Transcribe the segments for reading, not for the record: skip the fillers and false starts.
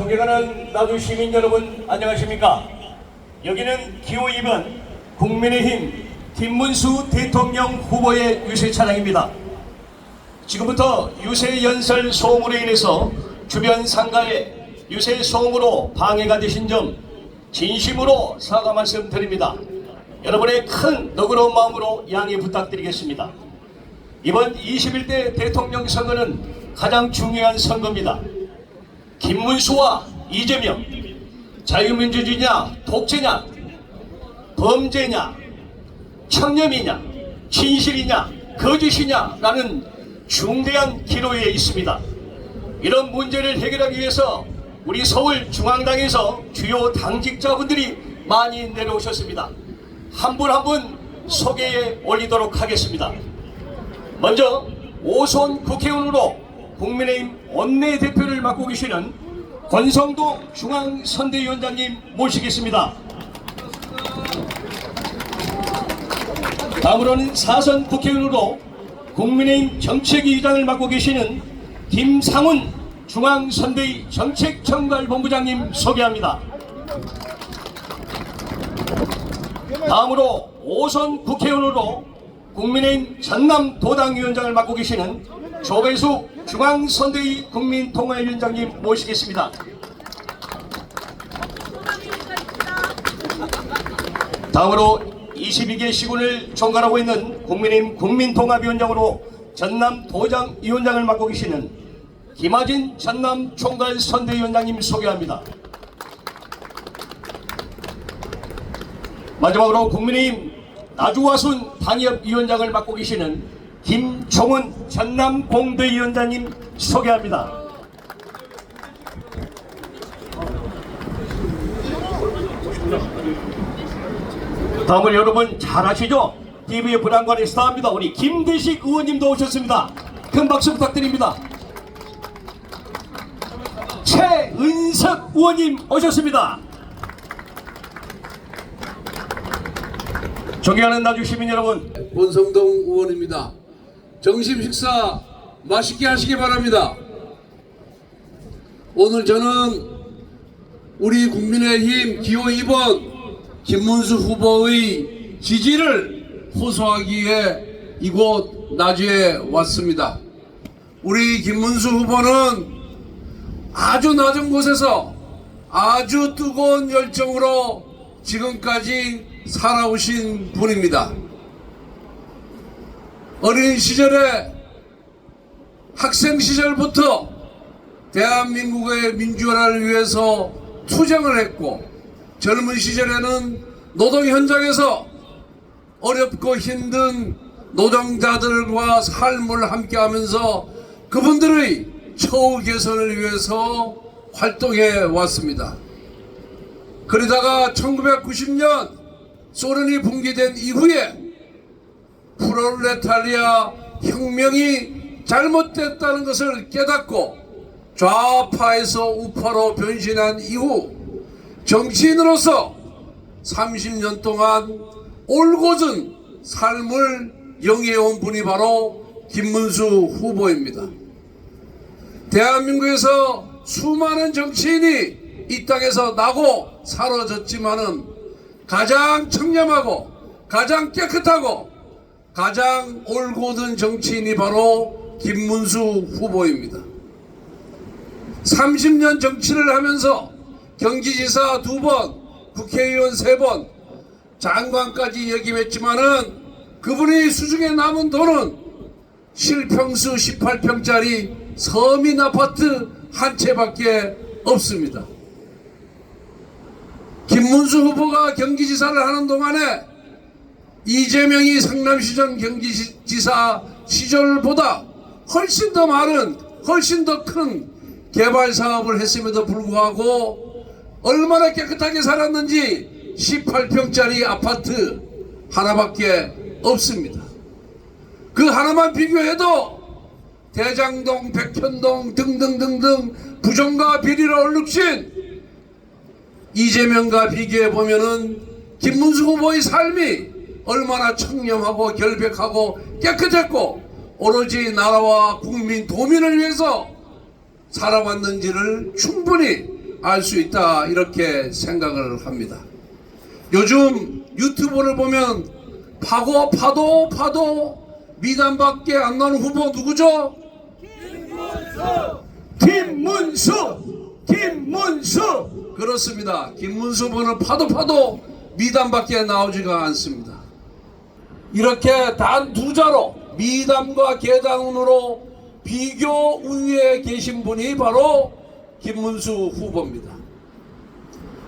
존경하는 나주 시민 여러분 안녕하십니까? 여기는 기호 2번 국민의힘 김문수 대통령 후보의 유세 차량입니다. 지금부터 유세 연설 소음으로 인해서 주변 상가에 유세 소음으로 방해가 되신 점 진심으로 사과 말씀드립니다. 여러분의 큰 너그러운 마음으로 양해 부탁드리겠습니다. 이번 21대 대통령 선거는 가장 중요한 선거입니다. 김문수와 이재명, 자유민주주의냐 독재냐, 범죄냐, 청렴이냐, 진실이냐, 거짓이냐 라는 중대한 기로에 있습니다. 이런 문제를 해결하기 위해서 우리 서울중앙당에서 주요 당직자분들이 많이 내려오셨습니다. 한 분 한 분 소개해 올리도록 하겠습니다. 먼저 오손 국회의원으로 국민의힘 원내대표를 맡고 계시는 권성도 중앙선대위원장님 모시겠습니다. 다음으로는 사선 국회의원으로 국민의힘 정책위의장을 맡고 계시는 김상훈 중앙선대위 정책정갈본부장님 소개합니다. 다음으로 오선 국회의원으로 국민의힘 전남도당위원장을 맡고 계시는 조배수 중앙선대위 국민통합위원장님 모시겠습니다. 다음으로 22개 시군을 총괄하고 있는 국민의힘 국민통합위원장으로 전남도당위원장을 맡고 계시는 김하진 전남총괄선대위원장님 소개합니다. 마지막으로 국민의힘 나주화순 당협위원장을 맡고 계시는 김종은 전남공대위원장님 소개합니다. 다음은 여러분 잘 아시죠? TV의 불안관의 스타입니다. 우리 김대식 의원님도 오셨습니다. 큰 박수 부탁드립니다. 최은석 의원님 오셨습니다. 존경하는 나주 시민 여러분, 권성동 의원입니다. 점심 식사 맛있게 하시기 바랍니다. 오늘 저는 우리 국민의힘 기호 2번 김문수 후보의 지지를 호소하기 위해 이곳 나주에 왔습니다. 우리 김문수 후보는 아주 낮은 곳에서 아주 뜨거운 열정으로 지금까지 살아오신 분입니다. 어린 시절에 학생 시절부터 대한민국의 민주화를 위해서 투쟁을 했고, 젊은 시절에는 노동 현장에서 어렵고 힘든 노동자들과 삶을 함께하면서 그분들의 처우 개선을 위해서 활동해 왔습니다. 그러다가 1990년 소련이 붕괴된 이후에 프롤레타리아 혁명이 잘못됐다는 것을 깨닫고 좌파에서 우파로 변신한 이후 정치인으로서 30년 동안 올곧은 삶을 영위해온 분이 바로 김문수 후보입니다. 대한민국에서 수많은 정치인이 이 땅에서 나고 사라졌지만은 가장 청렴하고 가장 깨끗하고 가장 올곧은 정치인이 바로 김문수 후보입니다. 30년 정치를 하면서 경기지사 2번, 국회의원 3번, 장관까지 역임했지만은 그분이 수중에 남은 돈은 실평수 18평짜리 서민 아파트 한 채밖에 없습니다. 김문수 후보가 경기지사를 하는 동안에 이재명이 성남시장 경기지사 시절보다 훨씬 더 많은, 훨씬 더 큰 개발 사업을 했음에도 불구하고 얼마나 깨끗하게 살았는지 18평짜리 아파트 하나밖에 없습니다. 그 하나만 비교해도 대장동, 백현동 등등등등 부정과 비리를 얼룩진 이재명과 비교해 보면은 김문수 후보의 삶이 얼마나 청렴하고 결백하고 깨끗했고 오로지 나라와 국민 도민을 위해서 살아왔는지를 충분히 알 수 있다 이렇게 생각을 합니다. 요즘 유튜브를 보면 파도 미담밖에 안 나는 후보 누구죠? 김문수. 그렇습니다. 김문수 후보는 파도 미담밖에 나오지가 않습니다. 이렇게 단 두 자로 미담과 계단으로 비교 우위에 계신 분이 바로 김문수 후보입니다.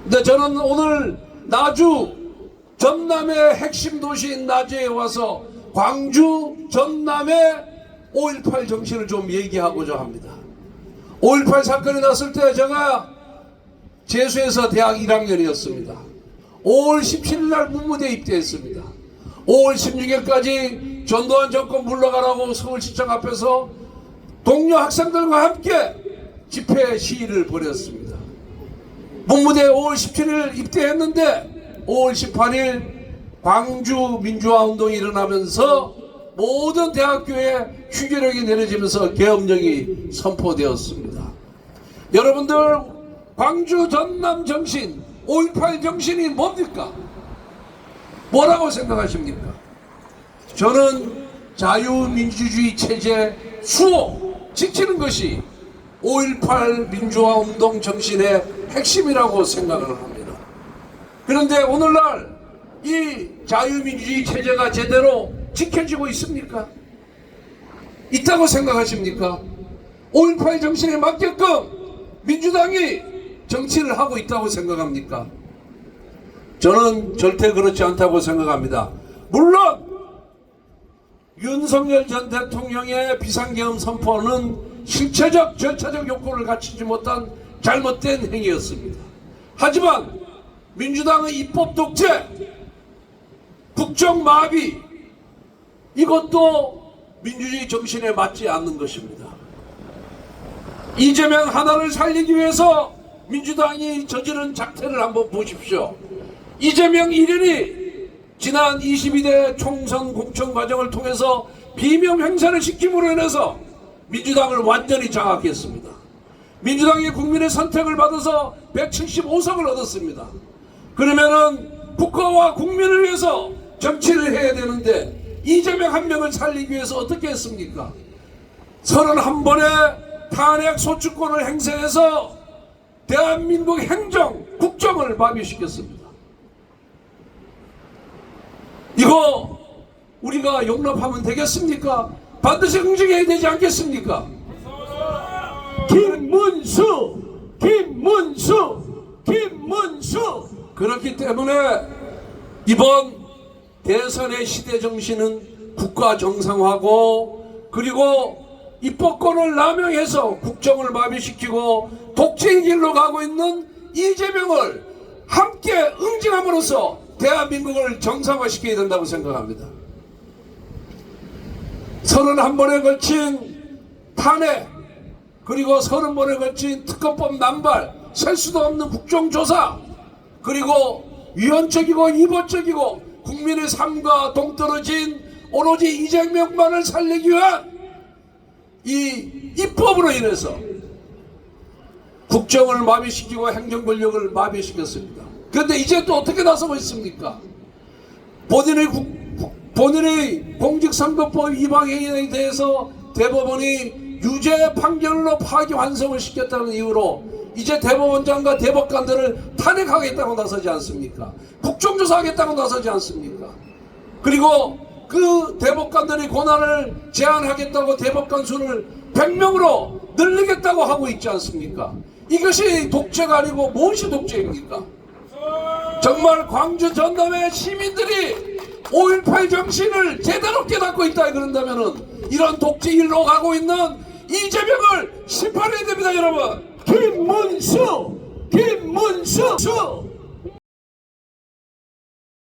근데 저는 오늘 나주 전남의 핵심 도시인 나주에 와서 광주 전남의 5.18 정신을 좀 얘기하고자 합니다. 5.18 사건이 났을 때 제가 재수해서 대학 1학년이었습니다. 5월 17일 날 문무대에 입대했습니다. 5월 16일까지 전두환 정권 물러가라고 서울시청 앞에서 동료 학생들과 함께 집회 시위를 벌였습니다. 문무대에 5월 17일 입대했는데 5월 18일 광주 민주화 운동이 일어나면서 모든 대학교에 휴교령이 내려지면서 계엄령이 선포되었습니다. 여러분들 광주 전남 정신 5.18 정신이 뭡니까? 뭐라고 생각하십니까? 저는 자유민주주의 체제 수호 지키는 것이 5.18 민주화 운동 정신의 핵심이라고 생각을 합니다. 그런데 오늘날 이 자유민주주의 체제가 제대로 지켜지고 있습니까? 있다고 생각하십니까? 5.18 정신에 맞게끔 민주당이 정치를 하고 있다고 생각합니까? 저는 절대 그렇지 않다고 생각합니다. 물론 윤석열 전 대통령의 비상계엄 선포는 실체적 절차적 요건을 갖추지 못한 잘못된 행위였습니다. 하지만 민주당의 입법 독재, 국정 마비, 이것도 민주주의 정신에 맞지 않는 것입니다. 이재명 하나를 살리기 위해서 민주당이 저지른 작태를 한번 보십시오. 이재명 1인이 지난 22대 총선 공천 과정을 통해서 비명 행사를 시킴으로 인해서 민주당을 완전히 장악했습니다. 민주당이 국민의 선택을 받아서 175석을 얻었습니다. 그러면은 국가와 국민을 위해서 정치를 해야 되는데 이재명 한 명을 살리기 위해서 어떻게 했습니까? 31번의 탄핵 소추권을 행사해서 대한민국 행정, 국정을 마비시켰습니다. 이거 우리가 용납하면 되겠습니까? 반드시 응징해야 되지 않겠습니까? 김문수. 그렇기 때문에 이번 대선의 시대 정신은 국가 정상화고, 그리고 입법권을 남용해서 국정을 마비시키고 독재의 길로 가고 있는 이재명을 함께 응징함으로써 대한민국을 정상화시켜야 된다고 생각합니다. 31번에 걸친 탄핵, 그리고 30번에 걸친 특검법 남발, 셀 수도 없는 국정조사, 그리고 위헌적이고 이법적이고 국민의 삶과 동떨어진 오로지 이재명만을 살리기 위한 이 입법으로 인해서 국정을 마비시키고 행정권력을 마비시켰습니다. 그런데 이제 또 어떻게 나서고 있습니까? 본인의 공직선거법 위반 행위에 대해서 대법원이 유죄 판결로 파기환송을 시켰다는 이유로 이제 대법원장과 대법관들을 탄핵하겠다고 나서지 않습니까? 국정조사하겠다고 나서지 않습니까? 그리고 그 대법관들의 권한을 제한하겠다고 대법관 수를 100명으로 늘리겠다고 하고 있지 않습니까? 이것이 독재가 아니고 무엇이 독재입니까? 정말 광주 전남의 시민들이 5.18 정신을 제대로 깨닫고 있다 그런다면은 이런 독재 일로 가고 있는 이재명을 심판해야 됩니다, 여러분. 김문수.